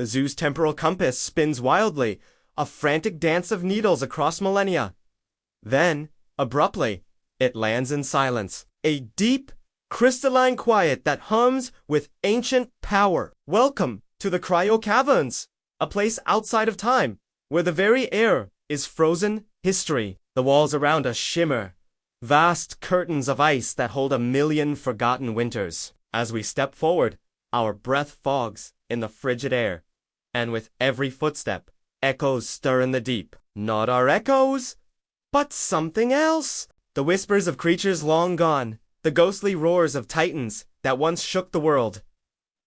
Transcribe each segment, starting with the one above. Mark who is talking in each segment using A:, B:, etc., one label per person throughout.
A: The zoo's temporal compass spins wildly, a frantic dance of needles across millennia. Then, abruptly, it lands in silence. A deep, crystalline quiet that hums with ancient power. Welcome to the Cryo Caverns, a place outside of time, where the very air is frozen history. The walls around us shimmer, vast curtains of ice that hold 1,000,000 forgotten winters. As we step forward, our breath fogs in the frigid air, and with every footstep, echoes stir in the deep. Not our echoes, but something else. The whispers of creatures long gone, the ghostly roars of titans that once shook the world.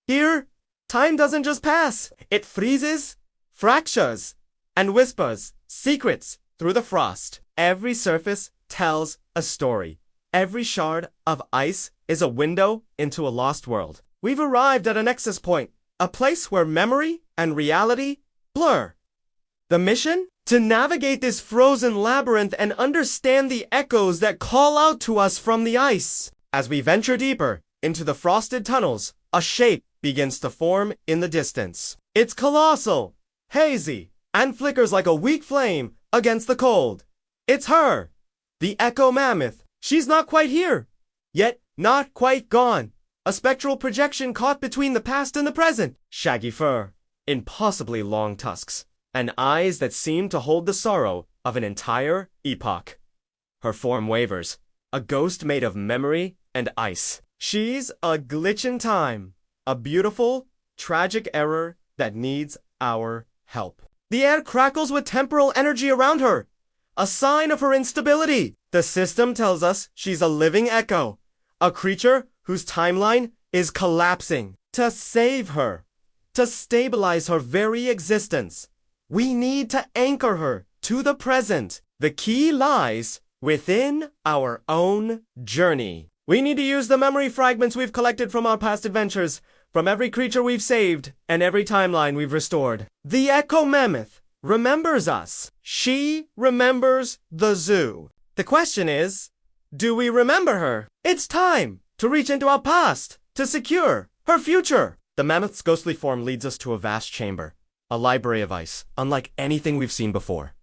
A: Here, time doesn't just pass. It freezes, fractures, and whispers secrets through the frost. Every surface tells a story. Every shard of ice is a window into a lost world. We've arrived at a nexus point, a place where memory and reality blur. The mission? To navigate this frozen labyrinth and understand the echoes that call out to us from the ice. As we venture deeper into the frosted tunnels, a shape begins to form in the distance. It's colossal, hazy, and flickers like a weak flame against the cold. It's her, the Echo Mammoth. She's not quite here, yet not quite gone. A spectral projection caught between the past and the present. Shaggy fur, impossibly long tusks, and eyes that seem to hold the sorrow of an entire epoch. Her form wavers, a ghost made of memory and ice. She's a glitch in time, a beautiful, tragic error that needs our help. The air crackles with temporal energy around her, a sign of her instability. The system tells us she's a living echo, a creature whose timeline is collapsing. To save her, to stabilize her very existence, we need to anchor her to the present. The key lies within our own journey. We need to use the memory fragments we've collected from our past adventures, from every creature we've saved, and every timeline we've restored. The Echo Mammoth remembers us. She remembers the zoo. The question is, do we remember her? It's time to reach into our past, to secure her future. The mammoth's ghostly form leads us to a vast chamber, a library of ice, unlike anything we've seen before.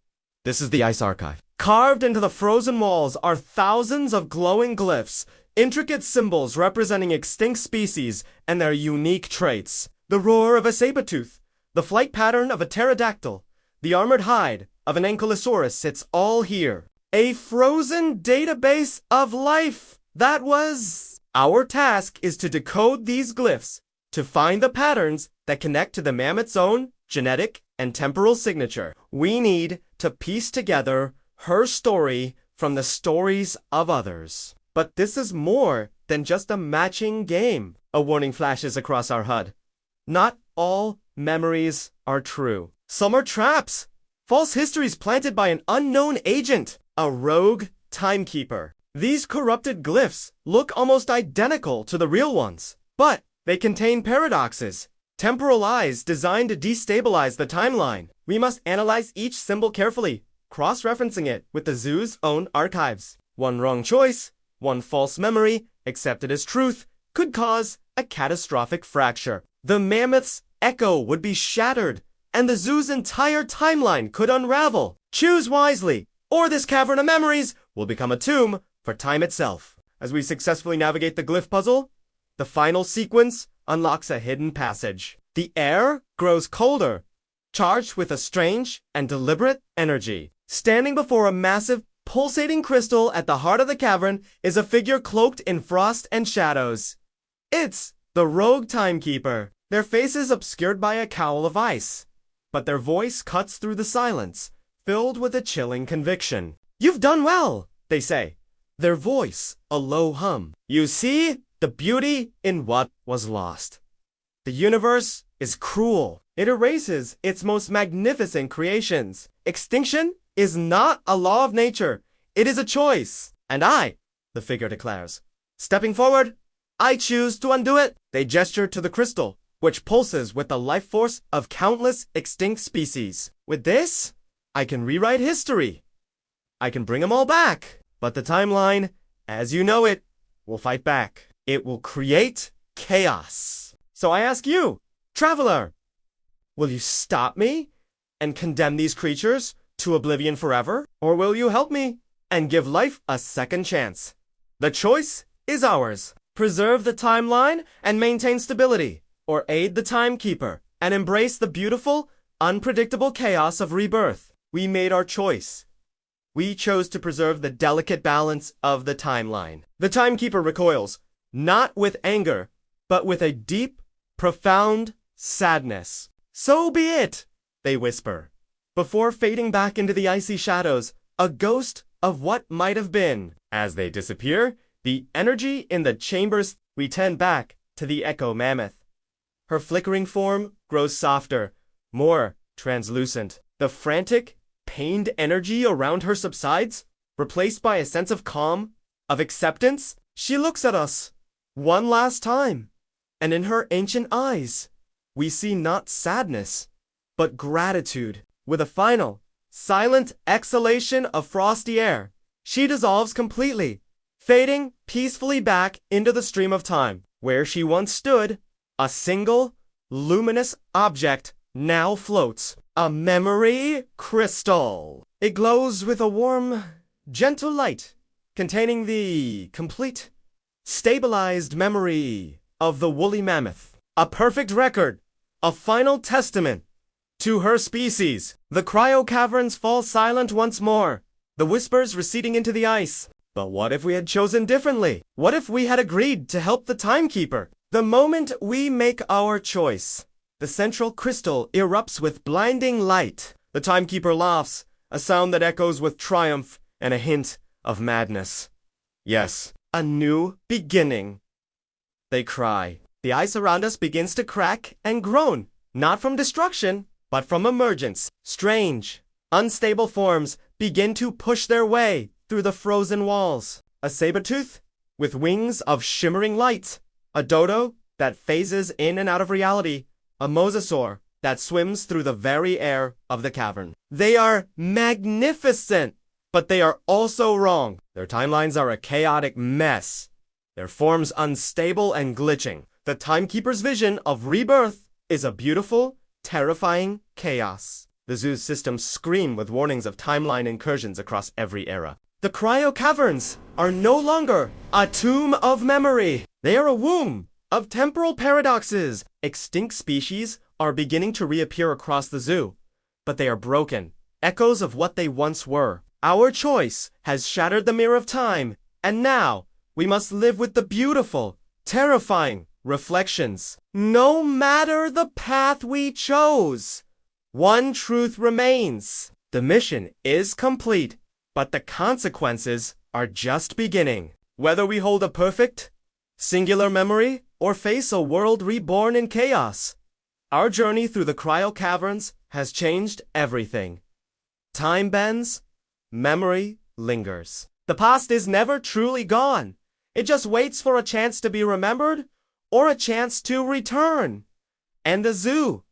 A: This is the Ice Archive. Carved into the frozen walls are thousands of glowing glyphs, intricate symbols representing extinct species and their unique traits. The roar of a saber-tooth, the flight pattern of a pterodactyl, the armored hide of an ankylosaurus sits all here. A frozen database of life. That was... Our task is to decode these glyphs, to find the patterns that connect to the mammoth's own genetic and temporal signature. We need to piece together her story from the stories of others. But this is more than just a matching game. A warning flashes across our HUD. Not all memories are true. Some are traps. False histories planted by an unknown agent. A rogue Timekeeper. These corrupted glyphs look almost identical to the real ones, but they contain paradoxes, temporal lies designed to destabilize the timeline. We must analyze each symbol carefully, cross-referencing it with the zoo's own archives. One wrong choice, one false memory, accepted as truth, could cause a catastrophic fracture. The mammoth's echo would be shattered, and the zoo's entire timeline could unravel. Choose wisely, or this cavern of memories will become a tomb for time itself. As we successfully navigate the glyph puzzle, the final sequence unlocks a hidden passage. The air grows colder, charged with a strange and deliberate energy. Standing before a massive, pulsating crystal at the heart of the cavern is a figure cloaked in frost and shadows. It's the rogue Timekeeper, their faces obscured by a cowl of ice, but their voice cuts through the silence, filled with a chilling conviction. "You've done well," they say, their voice a low hum. "You see the beauty in what was lost. The universe is cruel. It erases its most magnificent creations. Extinction is not a law of nature. It is a choice. And I," the figure declares, "stepping forward, I choose to undo it." They gesture to the crystal, which pulses with the life force of countless extinct species. "With this, I can rewrite history. I can bring them all back. But the timeline, as you know it, will fight back. It will create chaos. So I ask you, traveler, Will you stop me and condemn these creatures to oblivion forever? Or will you help me and give life a second chance? The choice is ours. Preserve the timeline and maintain stability, or aid the Timekeeper and embrace the beautiful, unpredictable chaos of rebirth. We made our choice. We chose to preserve the delicate balance of the timeline. The Timekeeper recoils, not with anger, but with a deep, profound sadness. So be it, they whisper, before fading back into the icy shadows, a ghost of what might have been. As they disappear, the energy in the chambers, we tend back to the Echo Mammoth. Her flickering form grows softer, more translucent. The frantic, pained energy around her subsides, replaced by a sense of calm, of acceptance. She looks at us one last time, and in her ancient eyes, we see not sadness, but gratitude. With a final, silent exhalation of frosty air, she dissolves completely, fading peacefully back into the stream of time. Where she once stood, a single, luminous object now floats. A memory crystal. It glows with a warm, gentle light, containing the complete, stabilized memory of the woolly mammoth. A perfect record, a final testament to her species. The Cryo Caverns fall silent once more, the whispers receding into the ice. But what if we had chosen differently? What if we had agreed to help the Timekeeper? The moment we make our choice, the central crystal erupts with blinding light. The Timekeeper laughs, a sound that echoes with triumph and a hint of madness. Yes, a new beginning. They cry. The ice around us begins to crack and groan, not from destruction, but from emergence. Strange, unstable forms begin to push their way through the frozen walls. A saber-tooth with wings of shimmering light. A dodo that phases in and out of reality. A mosasaur that swims through the very air of the cavern. They are magnificent, but they are also wrong. Their timelines are a chaotic mess. Their forms unstable and glitching. The Timekeeper's vision of rebirth is a beautiful, terrifying chaos. The zoo's systems scream with warnings of timeline incursions across every era. The Cryo Caverns are no longer a tomb of memory. They are a womb of temporal paradoxes. Extinct species are beginning to reappear across the zoo, but they are broken, echoes of what they once were. Our choice has shattered the mirror of time, and now we must live with the beautiful, terrifying reflections. No matter the path we chose, one truth remains. The mission is complete, but the consequences are just beginning. Whether we hold a perfect, singular memory or face a world reborn in chaos, our journey through the Cryo Caverns has changed everything. Time bends, memory lingers. The past is never truly gone. It just waits for a chance to be remembered or a chance to return. And the zoo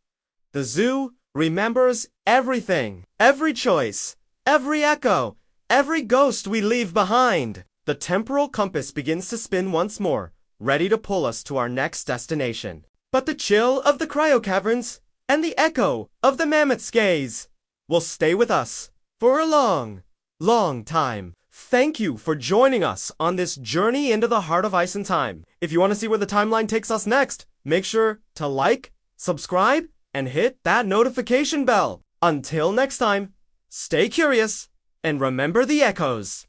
A: remembers everything, every choice, every echo, every ghost we leave behind. The temporal compass begins to spin once more, ready to pull us to our next destination. But the chill of the Cryo Caverns and the echo of the mammoth's gaze will stay with us for a long, long time. Thank you for joining us on this journey into the heart of ice and time. If you want to see where the timeline takes us next, make sure to like, subscribe, and hit that notification bell. Until next time, stay curious and remember the echoes.